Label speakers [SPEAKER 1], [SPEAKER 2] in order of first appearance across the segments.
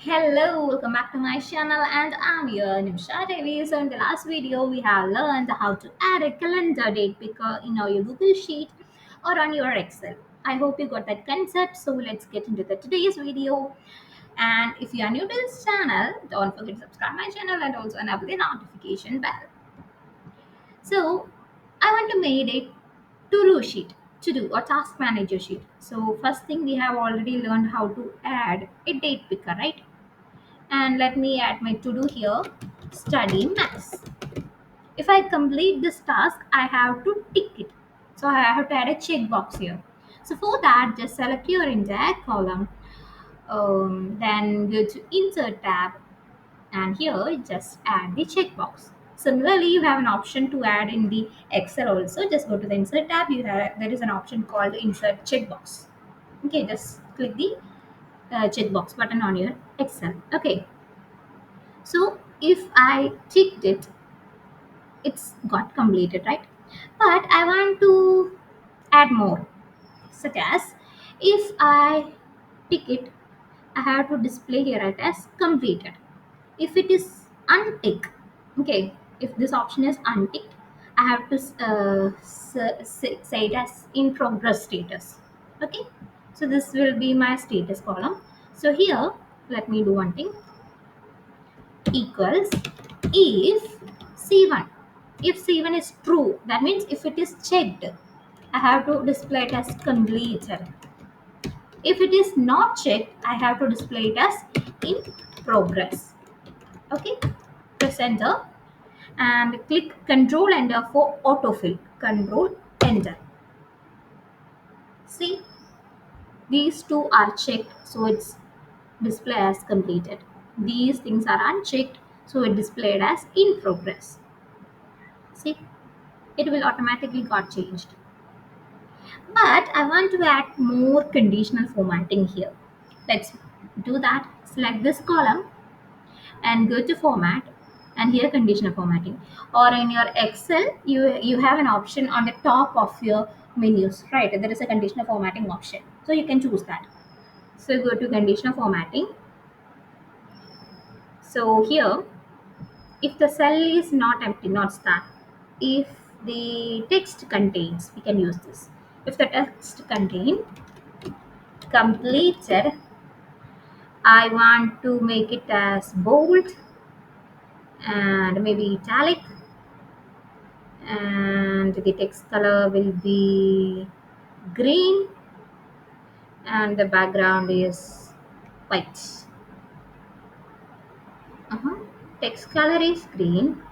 [SPEAKER 1] Hello, welcome back to my channel and I'm your Nimsha Devi. So in the last video we have learned how to add a calendar date picker in your Google Sheet or on your Excel. I hope you got that concept. So let's get into today's video. And if you are new to this channel, don't forget to subscribe my channel and also enable the notification bell. So I want to make a to-do sheet, to-do or task manager sheet. So first thing we have already learned how to add a date picker, right? And let me add my to do here, study maths. If I complete this task I have to tick it, so I have to add a checkbox here. So for that, just select your entire column, then go to insert tab, and here just add the checkbox. Similarly, you have an option to add in the Excel also. Just go to the insert tab, there is an option called insert checkbox. Okay, just click the checkbox button on your Excel. Okay, so if I ticked it, it's got completed, right? But I want to add more, such as if I tick it, I have to display here it as completed. If it is unticked, okay, if this option is unticked, I have to say it as in progress status. Okay, so this will be my status column. So here, let me do one thing, equals if C1. If C1 is true, that means if it is checked, I have to display it as completed. If it is not checked, I have to display it as in progress. Okay, press enter and click Control Enter for autofill. Control Enter. See, these two are checked, so it's display as completed. These things are unchecked, so it displayed as in progress. See, it will automatically got changed. But I want to add more conditional formatting here. Let's do that. Select this column and go to format, and here conditional formatting. Or in your Excel, you have an option on the top of your menus, right? There is a conditional formatting option, so you can choose that. So go to conditional formatting. So here, if the cell is not empty, not star, if the text contains, we can use this. If the text contain completed, I want to make it as bold and maybe italic, and the text color will be green, and the background is white. uh Text color is green.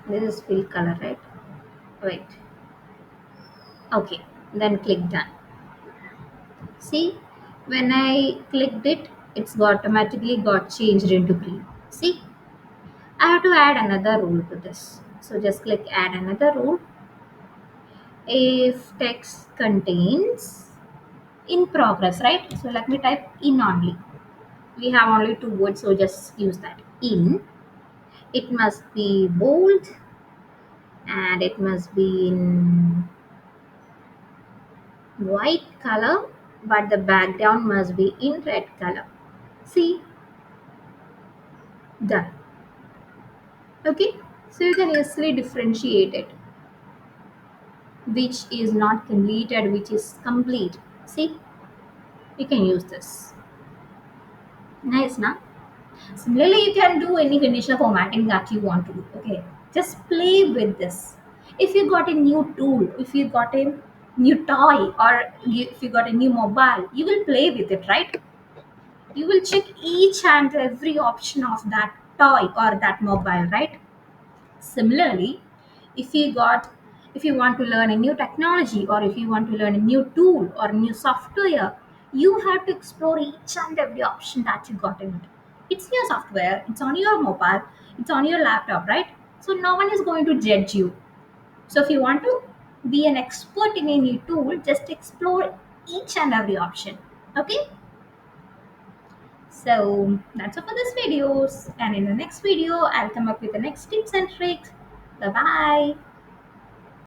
[SPEAKER 1] This is fill color, right? Wait. Okay, then click done. See, when I clicked it, it's automatically got changed into green. See, I have to add another rule to this. So just click add another rule. If text contains in progress, right? So let me type in only. We have only two words, so just use that. In, it must be bold and it must be in white color, but the background must be in red color. See, done. Okay, so you can easily differentiate it, which is not completed, which is complete. See, you can use this. Nice, na? Similarly, you can do any conditional formatting that you want to do. Okay, just play with this. If you got a new tool, if you got a new toy, or if you got a new mobile, you will play with it, right? You will check each and every option of that toy or that mobile, right? Similarly, if you got if you want to learn a new technology, or if you want to learn a new tool or new software, you have to explore each and every option that you got in it. It's your software, it's on your mobile, it's on your laptop, right? So no one is going to judge you. So if you want to be an expert in a new tool, just explore each and every option. Okay, so that's all for this videos, and in the next video I'll come up with the next tips and tricks. Bye bye.